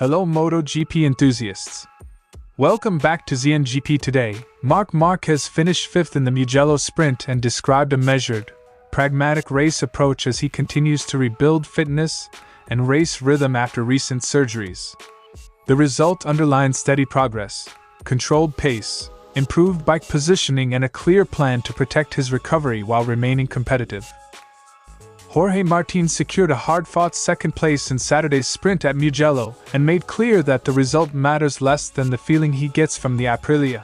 Hello Moto GP enthusiasts. Welcome back to ZNGP Today. Marc Márquez finished 5th in the Mugello sprint and described a measured, pragmatic race approach as he continues to rebuild fitness and race rhythm after recent surgeries. The result underlined steady progress, controlled pace, improved bike positioning and a clear plan to protect his recovery while remaining competitive. Jorge Martín secured a hard-fought second place in Saturday's sprint at Mugello and made clear that the result matters less than the feeling he gets from the Aprilia.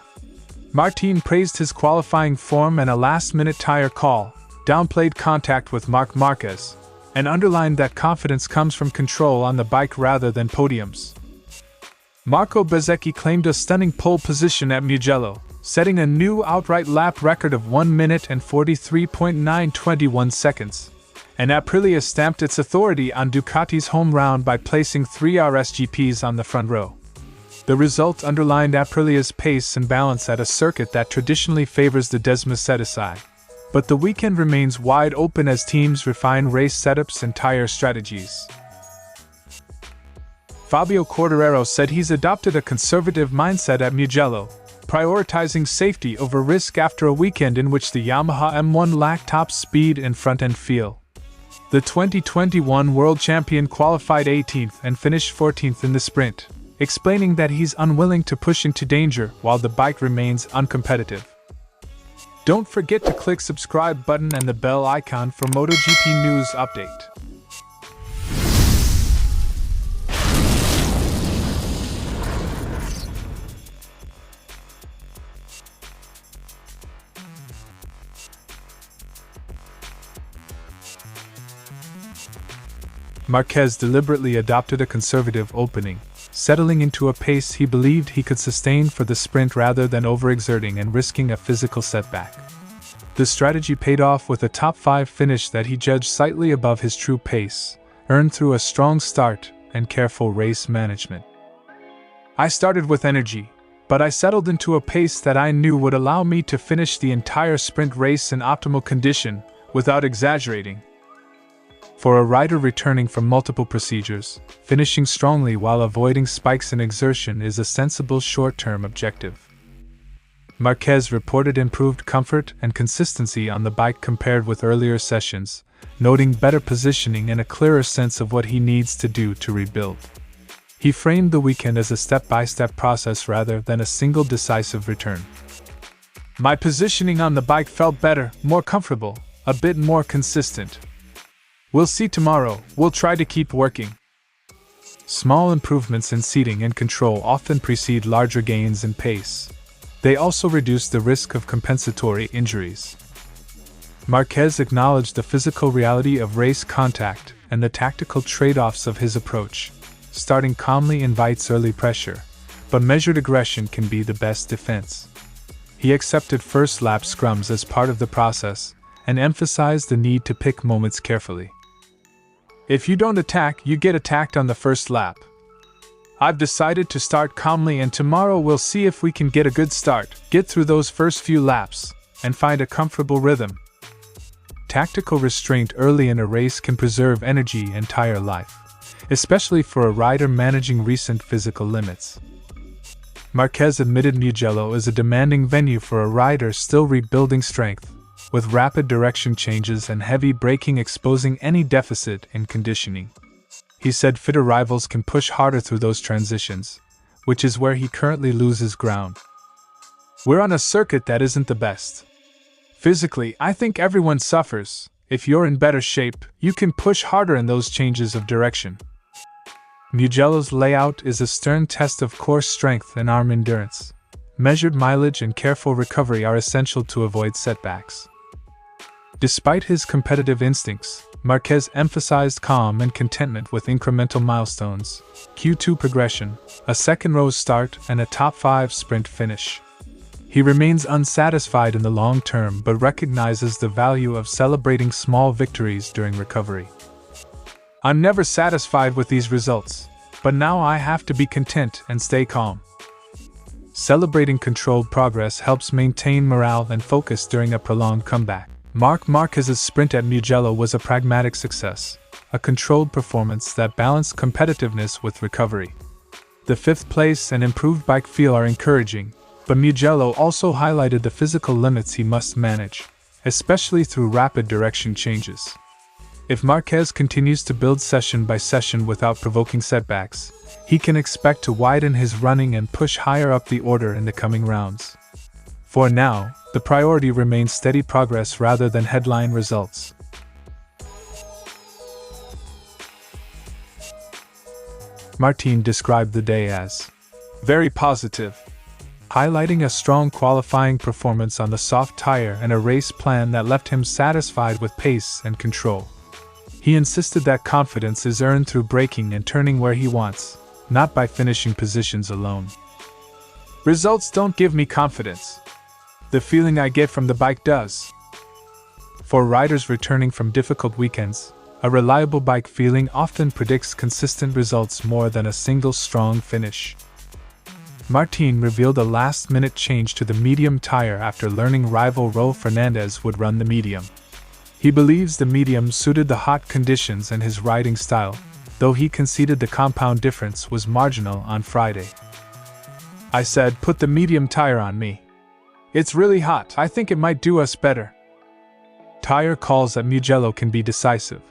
Martín praised his qualifying form and a last-minute tyre call, downplayed contact with Marc Márquez, and underlined that confidence comes from control on the bike rather than podiums. Bezzechi claimed a stunning pole position at Mugello, setting a new outright lap record of 1 minute and 43.921 seconds. And Aprilia stamped its authority on Ducati's home round by placing 3 RSGPs on the front row. The result underlined Aprilia's pace and balance at a circuit that traditionally favors the Mercedes. But the weekend remains wide open as teams refine race setups and tyre strategies. Quartararo said he's adopted a conservative mindset at Mugello, prioritizing safety over risk after a weekend in which the Yamaha M1 lacked top speed and front-end feel. The 2021 world champion qualified 18th and finished 14th in the sprint, explaining that he's unwilling to push into danger while the bike remains uncompetitive. Don't forget to click subscribe button and the bell icon for MotoGP news update. Marquez deliberately adopted a conservative opening, settling into a pace he believed he could sustain for the sprint rather than overexerting and risking a physical setback. The strategy paid off with a top 5 finish that he judged slightly above his true pace, earned through a strong start and careful race management. I started with energy, but I settled into a pace that I knew would allow me to finish the entire sprint race in optimal condition, without exaggerating. For a rider returning from multiple procedures, finishing strongly while avoiding spikes in exertion is a sensible short-term objective. Marquez reported improved comfort and consistency on the bike compared with earlier sessions, noting better positioning and a clearer sense of what he needs to do to rebuild. He framed the weekend as a step-by-step process rather than a single decisive return. My positioning on the bike felt better, more comfortable, a bit more consistent. We'll see tomorrow, we'll try to keep working. Small improvements in seating and control often precede larger gains in pace. They also reduce the risk of compensatory injuries. Marquez acknowledged the physical reality of race contact and the tactical trade-offs of his approach. Starting calmly invites early pressure, but measured aggression can be the best defense. He accepted first lap scrums as part of the process and emphasized the need to pick moments carefully. If you don't attack, you get attacked on the first lap. I've decided to start calmly and tomorrow we'll see if we can get a good start, get through those first few laps, and find a comfortable rhythm. Tactical restraint early in a race can preserve energy and tyre life, especially for a rider managing recent physical limits. Marquez admitted Mugello is a demanding venue for a rider still rebuilding strength, with rapid direction changes and heavy braking exposing any deficit in conditioning. He said fitter rivals can push harder through those transitions, which is where he currently loses ground. We're on a circuit that isn't the best. Physically, I think everyone suffers. If you're in better shape, you can push harder in those changes of direction. Mugello's layout is a stern test of core strength and arm endurance. Measured mileage and careful recovery are essential to avoid setbacks. Despite his competitive instincts, Marquez emphasized calm and contentment with incremental milestones, Q2 progression, a second-row start, and a top 5 sprint finish. He remains unsatisfied in the long term but recognizes the value of celebrating small victories during recovery. I'm never satisfied with these results, but now I have to be content and stay calm. Celebrating controlled progress helps maintain morale and focus during a prolonged comeback. Marc Márquez's sprint at Mugello was a pragmatic success, a controlled performance that balanced competitiveness with recovery. The 5th place and improved bike feel are encouraging, but Mugello also highlighted the physical limits he must manage, especially through rapid direction changes. If Marquez continues to build session by session without provoking setbacks, he can expect to widen his running and push higher up the order in the coming rounds. For now, the priority remains steady progress rather than headline results. Martín described the day as very positive, highlighting a strong qualifying performance on the soft tire and a race plan that left him satisfied with pace and control. He insisted that confidence is earned through braking and turning where he wants, not by finishing positions alone. Results don't give me confidence. The feeling I get from the bike does. For riders returning from difficult weekends, a reliable bike feeling often predicts consistent results more than a single strong finish. Martín revealed a last-minute change to the medium tire after learning rival Jorge Fernandez would run the medium. He believes the medium suited the hot conditions and his riding style, though he conceded the compound difference was marginal on Friday. I said, "Put the medium tire on me. It's really hot. I think it might do us better." Tire calls at Mugello can be decisive.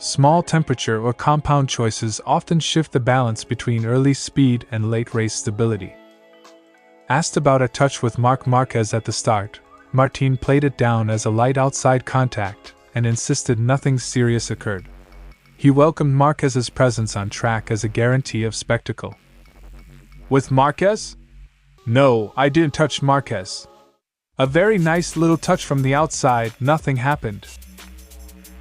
Small temperature or compound choices often shift the balance between early speed and late race stability. Asked about a touch with Marc Márquez at the start, Martín played it down as a light outside contact and insisted nothing serious occurred. He welcomed Marquez's presence on track as a guarantee of spectacle. With Marquez? No, I didn't touch Marquez. A very nice little touch from the outside, nothing happened.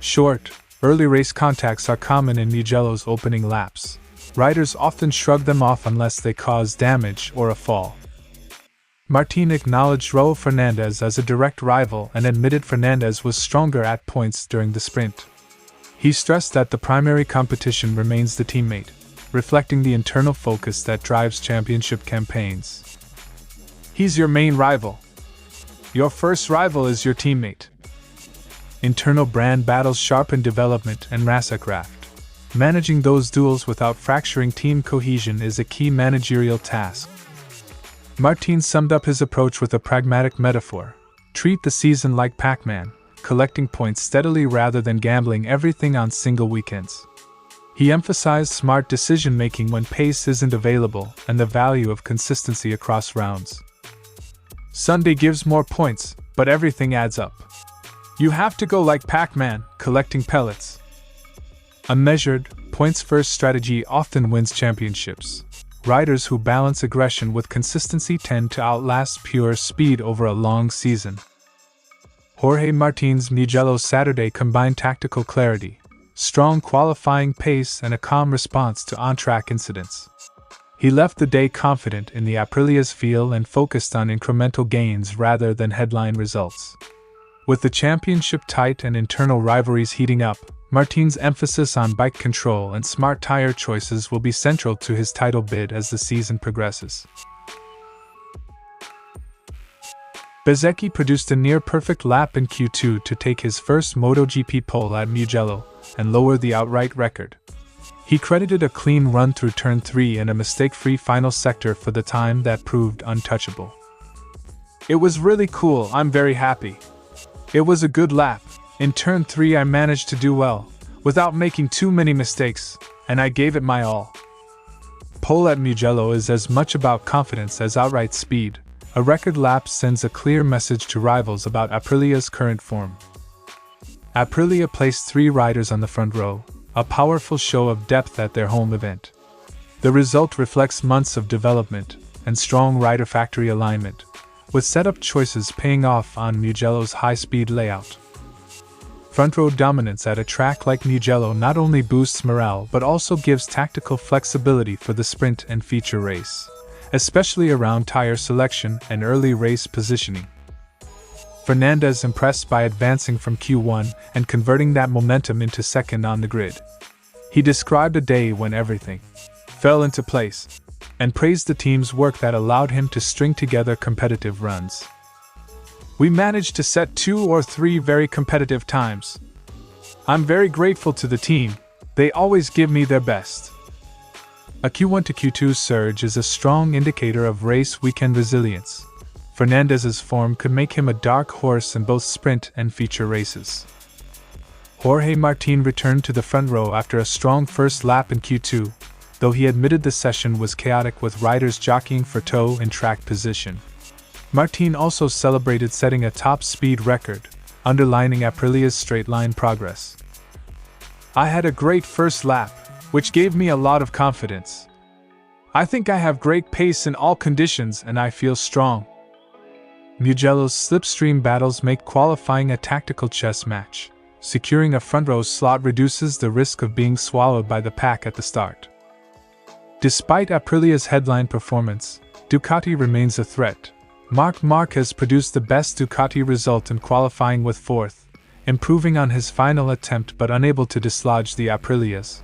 Short, early race contacts are common in Mugello's opening laps. Riders often shrug them off unless they cause damage or a fall. Martín acknowledged Jorge Fernandez as a direct rival and admitted Fernandez was stronger at points during the sprint. He stressed that the primary competition remains the teammate, reflecting the internal focus that drives championship campaigns. He's your main rival. Your first rival is your teammate. Internal brand battles sharpen development and racecraft. Managing those duels without fracturing team cohesion is a key managerial task. Martín summed up his approach with a pragmatic metaphor. Treat the season like Pac-Man, collecting points steadily rather than gambling everything on single weekends. He emphasized smart decision-making when pace isn't available and the value of consistency across rounds. Sunday gives more points, but everything adds up. You have to go like Pac-Man, collecting pellets. A measured, points-first strategy often wins championships. Riders who balance aggression with consistency tend to outlast pure speed over a long season. Jorge Martín's Mugello Saturday combined tactical clarity, strong qualifying pace and a calm response to on-track incidents. He left the day confident in the Aprilia's feel and focused on incremental gains rather than headline results. With the championship tight and internal rivalries heating up, Martín's emphasis on bike control and smart tire choices will be central to his title bid as the season progresses. Bezzechi produced a near-perfect lap in Q2 to take his first Moto GP pole at Mugello and lower the outright record. He credited a clean run through turn 3 and a mistake-free final sector for the time that proved untouchable. "It was really cool, I'm very happy. It was a good lap. In turn 3 I managed to do well, without making too many mistakes, and I gave it my all." Pole at Mugello is as much about confidence as outright speed. A record lap sends a clear message to rivals about Aprilia's current form. Aprilia placed 3 riders on the front row, a powerful show of depth at their home event. The result reflects months of development and strong rider factory alignment, with setup choices paying off on Mugello's high-speed layout. Front-row dominance at a track like Mugello not only boosts morale but also gives tactical flexibility for the sprint and feature race, especially around tire selection and early race positioning. Fernandez impressed by advancing from Q1 and converting that momentum into second on the grid. He described a day when everything fell into place, and praised the team's work that allowed him to string together competitive runs. "We managed to set 2 or 3 very competitive times. I'm very grateful to the team, they always give me their best." A Q1 to Q2 surge is a strong indicator of race weekend resilience. Fernandez's form could make him a dark horse in both sprint and feature races. Jorge Martín returned to the front row after a strong first lap in Q2, though he admitted the session was chaotic with riders jockeying for toe and track position. Martín also celebrated setting a top speed record, underlining Aprilia's straight-line progress. "I had a great first lap, which gave me a lot of confidence. I think I have great pace in all conditions and I feel strong." Mugello's slipstream battles make qualifying a tactical chess match. Securing a front row slot reduces the risk of being swallowed by the pack at the start. Despite Aprilia's headline performance, Ducati remains a threat. Marc Márquez produced the best Ducati result in qualifying with fourth, improving on his final attempt but unable to dislodge the Aprilias.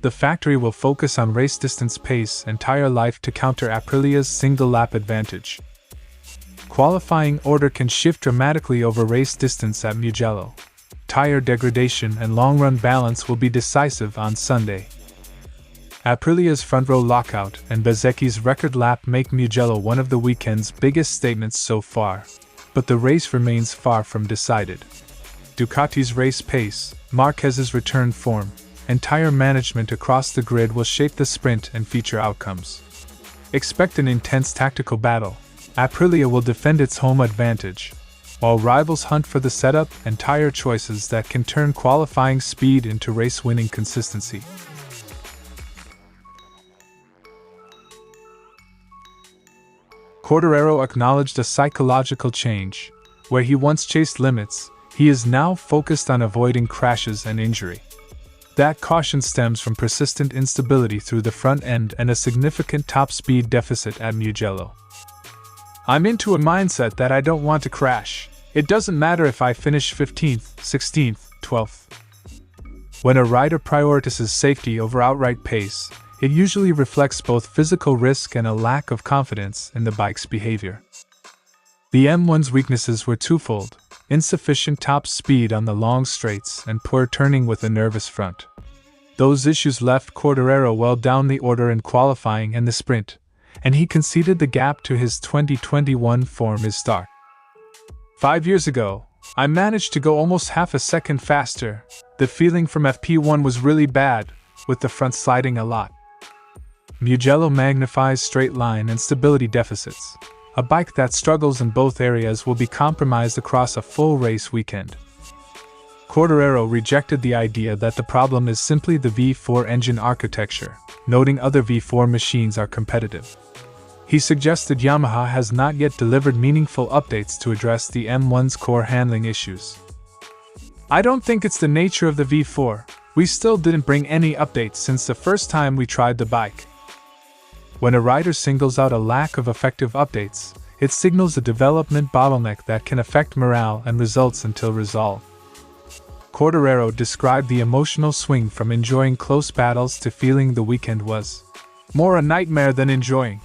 The factory will focus on race distance, pace, and tire life to counter Aprilia's single-lap advantage. Qualifying order can shift dramatically over race distance at Mugello. Tire degradation and long-run balance will be decisive on Sunday. Aprilia's front-row lockout and Bezzechi's record lap make Mugello one of the weekend's biggest statements so far, but the race remains far from decided. Ducati's race pace, Marquez's return form, and tire management across the grid will shape the sprint and feature outcomes. Expect an intense tactical battle. Aprilia will defend its home advantage, while rivals hunt for the setup and tire choices that can turn qualifying speed into race-winning consistency. Quartararo acknowledged a psychological change. Where he once chased limits, he is now focused on avoiding crashes and injury. That caution stems from persistent instability through the front end and a significant top speed deficit at Mugello. "I'm into a mindset that I don't want to crash. It doesn't matter if I finish 15th, 16th, 12th. When a rider prioritizes safety over outright pace, it usually reflects both physical risk and a lack of confidence in the bike's behavior." The M1's weaknesses were twofold: insufficient top speed on the long straights and poor turning with a nervous front. Those issues left Quartararo well down the order in qualifying and the sprint, and he conceded the gap to his 2021 form is stark. 5 years ago, I managed to go almost half a second faster. The feeling from FP1 was really bad, with the front sliding a lot. Mugello magnifies straight line and stability deficits. A bike that struggles in both areas will be compromised across a full race weekend. Quartararo rejected the idea that the problem is simply the V4 engine architecture, noting other V4 machines are competitive. He suggested Yamaha has not yet delivered meaningful updates to address the M1's core handling issues. "I don't think it's the nature of the V4. We still didn't bring any updates since the first time we tried the bike." When a rider singles out a lack of effective updates, it signals a development bottleneck that can affect morale and results until resolved. Quartararo described the emotional swing from enjoying close battles to feeling the weekend was more a nightmare than enjoying.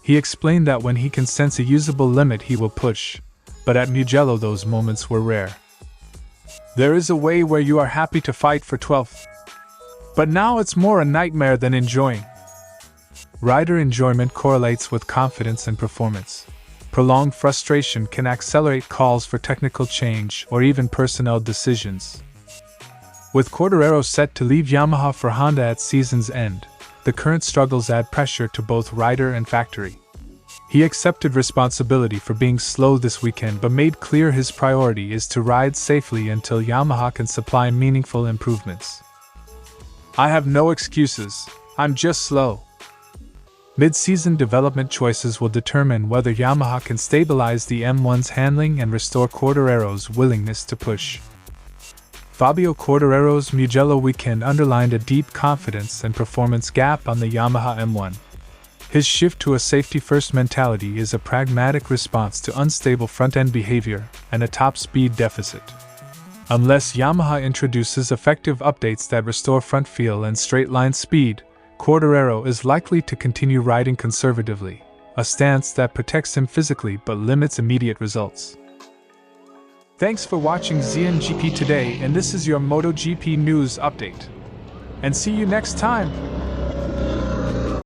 He explained that when he can sense a usable limit he will push, but at Mugello those moments were rare. "There is a way where you are happy to fight for 12th. But now it's more a nightmare than enjoying." Rider enjoyment correlates with confidence and performance. Prolonged frustration can accelerate calls for technical change or even personnel decisions. With Quartararo set to leave Yamaha for Honda at season's end, the current struggles add pressure to both rider and factory. He accepted responsibility for being slow this weekend but made clear his priority is to ride safely until Yamaha can supply meaningful improvements. "I have no excuses, I'm just slow." Mid-season development choices will determine whether Yamaha can stabilize the M1's handling and restore Quartararo's willingness to push. Fabio Quartararo's Mugello weekend underlined a deep confidence and performance gap on the Yamaha M1. His shift to a safety-first mentality is a pragmatic response to unstable front-end behavior and a top-speed deficit. Unless Yamaha introduces effective updates that restore front feel and straight-line speed, Quartararo is likely to continue riding conservatively, a stance that protects him physically but limits immediate results. Thanks for watching ZNGP Today, and this is your Moto GP news update. And see you next time!